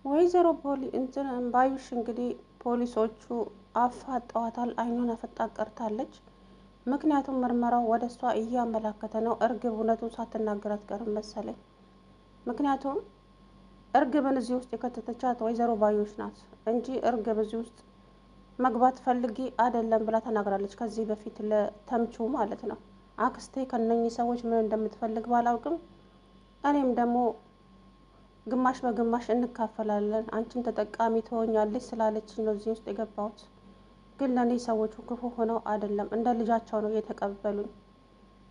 ወይዘሮ ባዩሽ እንግዲህ ፖሊሶቹ አፋጠዋታል። አይኗን አፈጣ ቀርታለች። ምክንያቱም ምርመራው ወደ እሷ እያመላከተ ነው። እርግብ እውነቱን ሳትናገር አትቀርም መሰለኝ። ምክንያቱም እርግብን እዚህ ውስጥ የከተተቻት ወይዘሮ ባዩሽ ናት እንጂ እርግብ እዚህ ውስጥ መግባት ፈልጊ አይደለም ብላ ተናግራለች። ከዚህ በፊት ለተምቹ ማለት ነው። አክስቴ ከነኚህ ሰዎች ምን እንደምትፈልግ ባላውቅም እኔም ደግሞ ግማሽ በግማሽ እንካፈላለን አንቺን ተጠቃሚ ትሆኛለች ስላለችኝ ነው እዚህ ውስጥ የገባሁት። ግን ለእኔ ሰዎቹ ክፉ ሆነው አይደለም እንደ ልጃቸው ነው የተቀበሉኝ።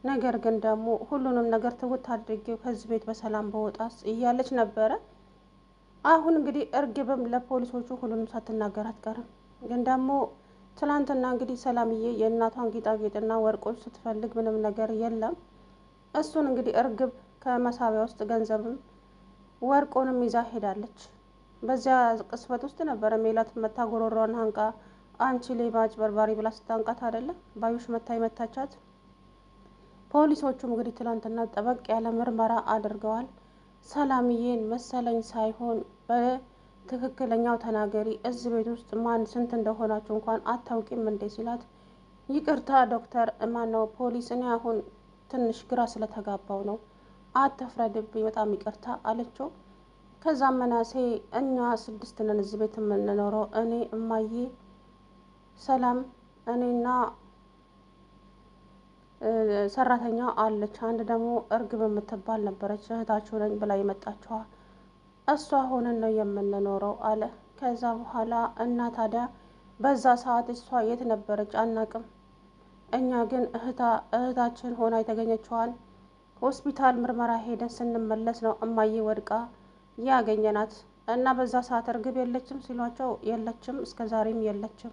ነገር ግን ደግሞ ሁሉንም ነገር ትውት አድርጌው ከዚህ ቤት በሰላም በወጣስ እያለች ነበረ። አሁን እንግዲህ እርግብም ለፖሊሶቹ ሁሉንም ሳትናገር አትቀርም። ግን ደግሞ ትናንትና እንግዲህ ሰላምዬ የእናቷን ጌጣጌጥና ወርቆች ስትፈልግ ምንም ነገር የለም። እሱን እንግዲህ እርግብ ከመሳቢያ ውስጥ ገንዘብም ወርቁንም ይዛ ሄዳለች። በዚያ ቅስፈት ውስጥ ነበረ ሜላት መታ ጉሮሯን አንቃ አንቺ ሌባ አጭበርባሪ ብላ ስታንቃት አይደለም ባዩሽ መታ መታቻት። ፖሊሶቹም እንግዲህ ትናንትና ጠበቅ ያለ ምርመራ አድርገዋል። ሰላምዬን መሰለኝ ሳይሆን በትክክለኛው ተናገሪ፣ እዚህ ቤት ውስጥ ማን ስንት እንደሆናችሁ እንኳን አታውቂም እንዴ ሲላት፣ ይቅርታ ዶክተር ማነው ፖሊስ፣ እኔ አሁን ትንሽ ግራ ስለተጋባው ነው፣ አትፍረድብኝ፣ በጣም ይቅርታ አለችው። ከዛም መናሴ እኛ 6 ነን እዚህ ቤት የምንኖረው፣ እኔ እማዬ፣ ሰላም፣ እኔና ሰራተኛ አለች፣ አንድ ደግሞ እርግብ የምትባል ነበረች እህታችሁ ነኝ ብላ የመጣችዋ፣ እሷ ሆነን ነው የምንኖረው አለ። ከዛ በኋላ እና ታዲያ በዛ ሰዓት እሷ የት ነበረች አናቅም። እኛ ግን እህታችን ሆና የተገኘችዋን ሆስፒታል ምርመራ ሄደን ስንመለስ ነው እማዬ ወድቃ ያገኘናት እና በዛ ሰዓት እርግብ የለችም ሲሏቸው፣ የለችም እስከዛሬም የለችም፣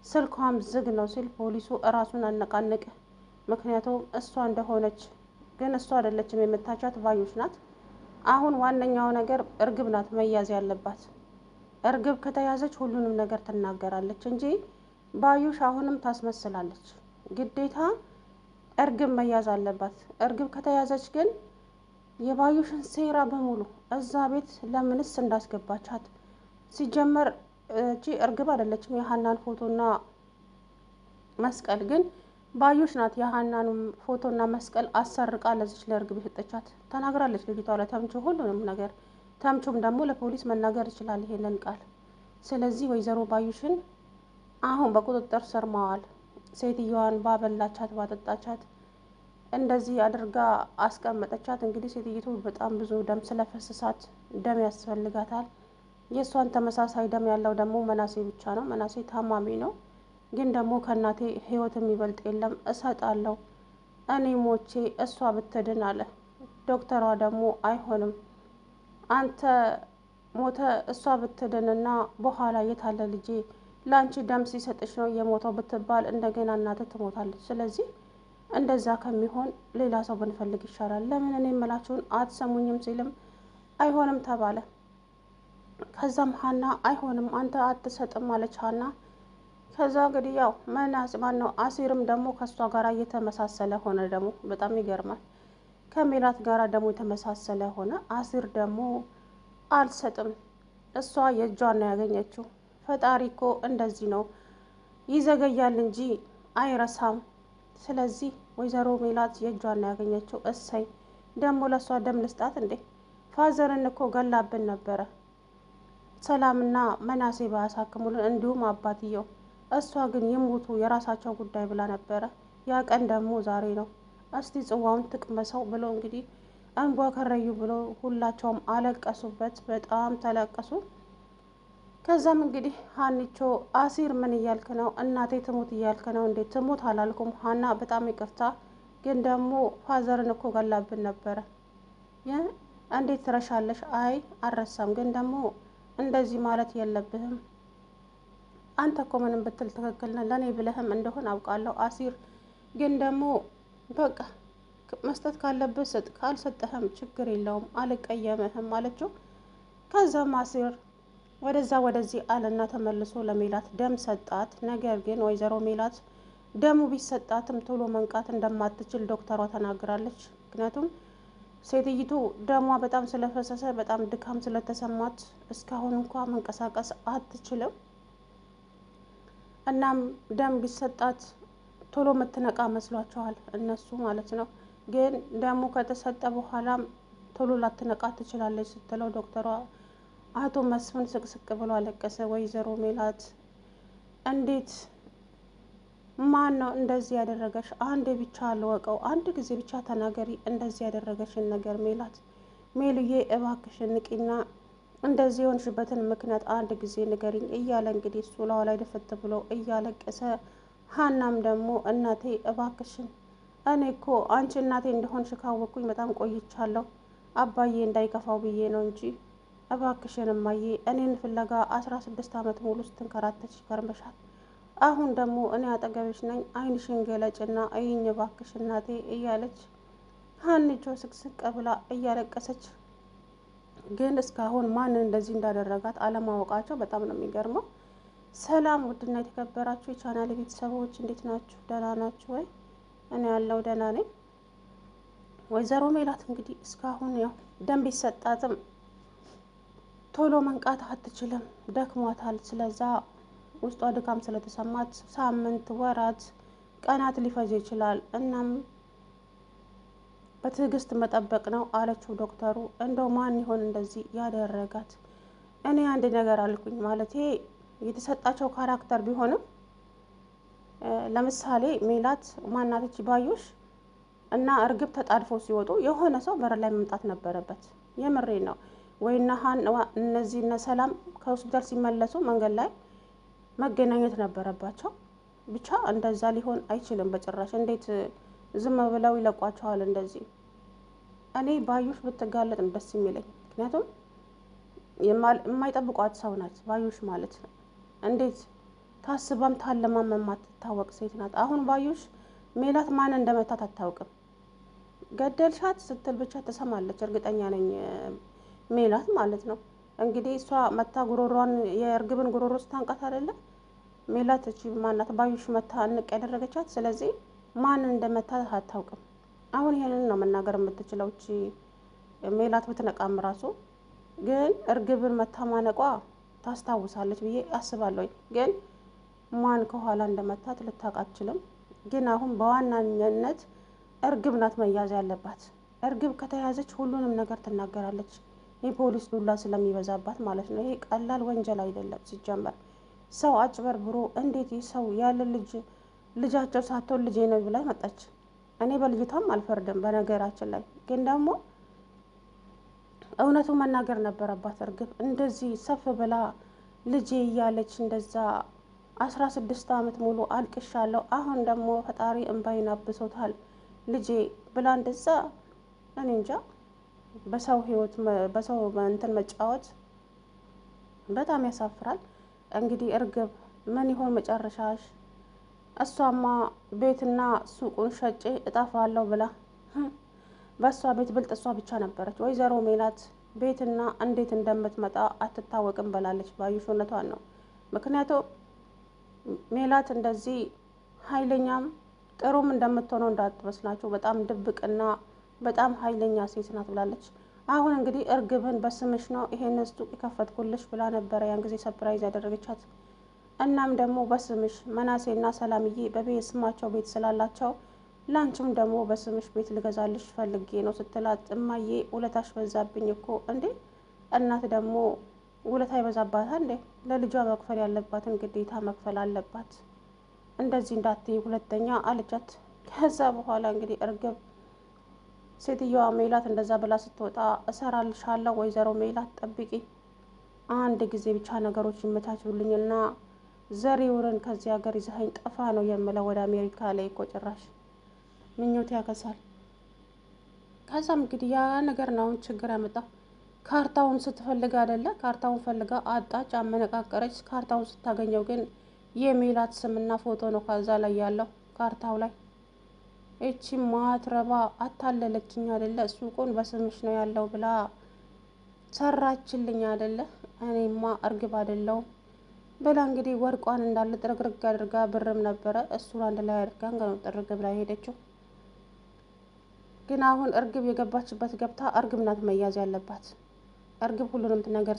ስልኳም ዝግ ነው ሲል ፖሊሱ እራሱን አነቃነቀ። ምክንያቱም እሷ እንደሆነች ግን እሷ አይደለችም የምታቻት ባዩሽ ናት። አሁን ዋነኛው ነገር እርግብ ናት መያዝ ያለባት። እርግብ ከተያዘች ሁሉንም ነገር ትናገራለች እንጂ ባዩሽ አሁንም ታስመስላለች። ግዴታ እርግብ መያዝ አለባት። እርግብ ከተያዘች ግን የባዩሽን ሴራ በሙሉ እዛ ቤት ለምንስ እንዳስገባቻት ሲጀመር እቺ እርግብ አይደለችም የሀናን ፎቶና መስቀል ግን ባዩሽ ናት የሀናን ፎቶና መስቀል አሰርቃ ለዚች ለእርግብ የሰጠቻት ተናግራለች ልጅቷ ለተምቹ ሁሉንም ነገር። ተምቹም ደግሞ ለፖሊስ መናገር ይችላል ይሄንን ቃል። ስለዚህ ወይዘሮ ባዩሽን አሁን በቁጥጥር ስር ማዋል፣ ሴትዮዋን ባበላቻት ባጠጣቻት እንደዚህ አድርጋ አስቀመጠቻት። እንግዲህ ሴትዮቱ በጣም ብዙ ደም ስለፈሰሳት ደም ያስፈልጋታል። የእሷን ተመሳሳይ ደም ያለው ደግሞ መናሴ ብቻ ነው። መናሴ ታማሚ ነው። ግን ደግሞ ከእናቴ ህይወት የሚበልጥ የለም እሰጣለሁ፣ እኔ ሞቼ እሷ ብትድን አለ። ዶክተሯ ደግሞ አይሆንም፣ አንተ ሞተ እሷ ብትድንና በኋላ የታለ ልጄ ለአንቺ ደም ሲሰጥሽ ነው የሞተው ብትባል እንደገና እናተ ትሞታለች። ስለዚህ እንደዛ ከሚሆን ሌላ ሰው ብንፈልግ ይሻላል፣ ለምን እኔ የምላችሁን አትሰሙኝም ሲልም አይሆንም ተባለ። ከዛም ሀና አይሆንም አንተ አትሰጥም አለች ሀና። ከዛ እንግዲህ ያው መናስ ማነው አሲርም ደግሞ ከሷ ጋር እየተመሳሰለ ሆነ። ደግሞ በጣም ይገርማል። ከሜላት ጋር ደግሞ የተመሳሰለ ሆነ። አሲር ደግሞ አልሰጥም፣ እሷ የእጇን ነው ያገኘችው። ፈጣሪ እኮ እንደዚህ ነው ይዘገያል እንጂ አይረሳም። ስለዚህ ወይዘሮ ሜላት የእጇን ነው ያገኘችው። እሰይ ደግሞ ለሷ ደም ልስጣት እንዴ? ፋዘርን እኮ ገላብን ነበረ ሰላምና መናሴ ባያሳክሙልን፣ እንዲሁም አባትየው። እሷ ግን ይሞቱ የራሳቸው ጉዳይ ብላ ነበረ። ያ ቀን ደግሞ ዛሬ ነው። እስቲ ጽዋውን ትቅመሰው ብሎ እንግዲህ እንቧ ከረዩ ብሎ ሁላቸውም አለቀሱበት። በጣም ተለቀሱ። ከዛም እንግዲህ ሀኒቾ አሲር ምን እያልክ ነው? እናቴ ትሙት እያልክ ነው? እንዴት ትሙት አላልኩም ሀና፣ በጣም ይቅርታ፣ ግን ደግሞ ፋዘርን እኮ ገላብን ነበረ። እንዴት ትረሻለሽ? አይ አልረሳም፣ ግን ደግሞ እንደዚህ ማለት የለብህም። አንተ እኮ ምንም ብትል ትክክል ነህ፣ ለእኔ ብለህም እንደሆን አውቃለሁ አሲር፣ ግን ደግሞ በቃ መስጠት ካለብህ ስጥ፣ ካልሰጠህም ችግር የለውም አልቀየምህም አለችው። ከዛም አሲር ወደዛ ወደዚህ አለና ተመልሶ ለሜላት ደም ሰጣት። ነገር ግን ወይዘሮ ሜላት ደሙ ቢሰጣትም ቶሎ መንቃት እንደማትችል ዶክተሯ ተናግራለች። ምክንያቱም ሴትይቱ ደሟ በጣም ስለፈሰሰ በጣም ድካም ስለተሰማት እስካሁን እንኳ መንቀሳቀስ አትችልም። እናም ደም ቢሰጣት ቶሎ የምትነቃ መስሏቸዋል እነሱ ማለት ነው። ግን ደሙ ከተሰጠ በኋላም ቶሎ ላትነቃ ትችላለች ስትለው ዶክተሯ አቶ መስፍን ስቅስቅ ብሎ አለቀሰ። ወይዘሮ ሜላት እንዴት ማን ነው እንደዚህ ያደረገሽ? አንድ ብቻ አልወቀው፣ አንድ ጊዜ ብቻ ተናገሪ እንደዚህ ያደረገሽን ነገር ሜላት። ሜሉዬ እባክሽን ንቂና እንደዚህ የሆንሽበትን ምክንያት አንድ ጊዜ ንገሪኝ እያለ እንግዲህ እሱ ላዋ ላይ ደፈት ብሎ እያለቀሰ፣ ሀናም ደግሞ እናቴ እባክሽን እኔ እኮ አንቺ እናቴ እንደሆንሽ ካወቅኩኝ በጣም ቆይቻለሁ። አባዬ እንዳይከፋው ብዬ ነው እንጂ እባክሽን እማዬ እኔን ፍለጋ 16 ዓመት ሙሉ ስትንከራተች ከርመሻል። አሁን ደግሞ እኔ አጠገብሽ ነኝ፣ ዓይንሽን ገለጭና አይኝ እባክሽ እናቴ እያለች ሀንቾ ስቅስቅ ብላ እያለቀሰች፣ ግን እስካሁን ማንን እንደዚህ እንዳደረጋት አለማወቃቸው በጣም ነው የሚገርመው። ሰላም ውድና የተከበራችሁ የቻናል ቤተሰቦች እንዴት ናችሁ? ደህና ናችሁ ወይ? እኔ ያለው ደህና ነኝ። ወይዘሮ ሜላት እንግዲህ እስካሁን ያው ደም ቢሰጣትም ቶሎ መንቃት አትችልም፣ ደክሟታል። ስለዛ ውስጧ ድካም ስለተሰማት ሳምንት፣ ወራት፣ ቀናት ሊፈጅ ይችላል። እናም በትዕግስት መጠበቅ ነው አለችው ዶክተሩ። እንደው ማን ይሆን እንደዚህ ያደረጋት? እኔ አንድ ነገር አልኩኝ። ማለቴ የተሰጣቸው ካራክተር ቢሆንም ለምሳሌ ሜላት ማናተች ባዩሽ እና እርግብ ተጣድፎ ሲወጡ የሆነ ሰው በር ላይ መምጣት ነበረበት። የምሬ ነው። ወይና እነዚህ እነ ሰላም ከሆስፒታል ሲመለሱ መንገድ ላይ መገናኘት ነበረባቸው። ብቻ እንደዛ ሊሆን አይችልም በጭራሽ። እንዴት ዝም ብለው ይለቋቸዋል እንደዚህ? እኔ ባዩሽ ብትጋለጥ ነው ደስ የሚለኝ። ምክንያቱም የማይጠብቋት ሰው ናት ባዩሽ ማለት ነው። እንዴት ታስባም ታለማም የማትታወቅ ሴት ናት። አሁን ባዩሽ ሜላት ማን እንደመታት አታውቅም። ገደልሻት ስትል ብቻ ትሰማለች። እርግጠኛ ነኝ ሜላት ማለት ነው። እንግዲህ እሷ መታ ጉሮሯን የእርግብን ጉሮሮ ስታንቃት አይደለም ሜላት እቺ ማናት ባዩሽ መታ እንቅ ያደረገቻት። ስለዚህ ማን እንደመታት አታውቅም። አሁን ይሄንን ነው መናገር የምትችለው እቺ ሜላት ብትነቃም ራሱ። ግን እርግብን መታ ማነቋ ታስታውሳለች ብዬ አስባለሁ። ግን ማን ከኋላ እንደመታት ልታውቅ አትችልም። ግን አሁን በዋናነት እርግብ ናት መያዝ ያለባት። እርግብ ከተያዘች ሁሉንም ነገር ትናገራለች። የፖሊስ ዱላ ስለሚበዛባት ማለት ነው። ይሄ ቀላል ወንጀል አይደለም ሲጀመር። ሰው አጭበርብሮ እንዴት ሰው ያለ ልጃቸው ሳትሆን ልጄ ነው ብላ መጣች። እኔ በልጅቷም አልፈርድም በነገራችን ላይ። ግን ደግሞ እውነቱ መናገር ነበረባት እርግብ። እንደዚህ ሰፍ ብላ ልጄ እያለች እንደዛ 16 ዓመት ሙሉ አልቅሻለሁ፣ አሁን ደግሞ ፈጣሪ እንባይን አብሶታል ልጄ ብላ እንደዛ። እኔ እንጃ በሰው ህይወት በሰው እንትን መጫወት በጣም ያሳፍራል። እንግዲህ እርግብ ምን ይሆን መጨረሻሽ? እሷማ ቤትና ሱቁን ሸጬ እጠፋለሁ ብላ በእሷ ቤት ብልጥ እሷ ብቻ ነበረች። ወይዘሮ ሜላት ቤትና እንዴት እንደምትመጣ አትታወቅም ብላለች ባዩሽ። እውነቷን ነው። ምክንያቱም ሜላት እንደዚህ ኃይለኛም ጥሩም እንደምትሆነው እንዳትመስላችሁ በጣም ድብቅና በጣም ኃይለኛ ሴት ናት ብላለች። አሁን እንግዲህ እርግብን በስምሽ ነው ይሄንን ሱቅ የከፈትኩልሽ ብላ ነበረ ያን ጊዜ ሰፕራይዝ ያደረገቻት። እናም ደግሞ በስምሽ መናሴና ሰላምዬ በቤት ስማቸው ቤት ስላላቸው ላንቺም ደግሞ በስምሽ ቤት ልገዛልሽ ፈልጌ ነው ስትላት፣ እማዬ ውለታሽ በዛብኝ እኮ። እንዴ እናት ደግሞ ውለታ ይበዛባታል እንዴ? ለልጇ መክፈል ያለባትን ግዴታ መክፈል አለባት። እንደዚህ እንዳትዪ ሁለተኛ አለቻት። ከዛ በኋላ እንግዲህ እርግብ ሴትዮዋ ሜላት እንደዛ ብላ ስትወጣ፣ እሰራልሻለሁ ወይዘሮ ሜላት ጠብቂ፣ አንድ ጊዜ ብቻ ነገሮች ይመቻቹልኝና ዘሪውርን ከዚህ ሀገር ይዘኸኝ ጠፋ ነው የምለው። ወደ አሜሪካ ላይ እኮ ጭራሽ ምኞት ያከሳል። ከዛም እንግዲህ ያ ነገር ነው አሁን ችግር ያመጣ። ካርታውን ስትፈልግ አይደለ? ካርታውን ፈልጋ አጣች፣ አመነቃቀረች። ካርታውን ስታገኘው ግን የሜላት ስምና ፎቶ ነው ከዛ ላይ ያለው ካርታው ላይ። እቺ ማትረባ አታለለችኝ አይደለ? ሱቁን በስምሽ ነው ያለው ብላ ሰራችልኝ አይደለ? እኔማ እርግብ አይደለሁም ብላ እንግዲህ ወርቋን እንዳለ ጥርግርግ አድርጋ ብርም ነበረ እሱን አንድ ላይ አድርጋ ነው ጥርግ ብላ ሄደችው። ግን አሁን እርግብ የገባችበት ገብታ እርግብ ናት መያዝ ያለባት። እርግብ ሁሉንም ነገር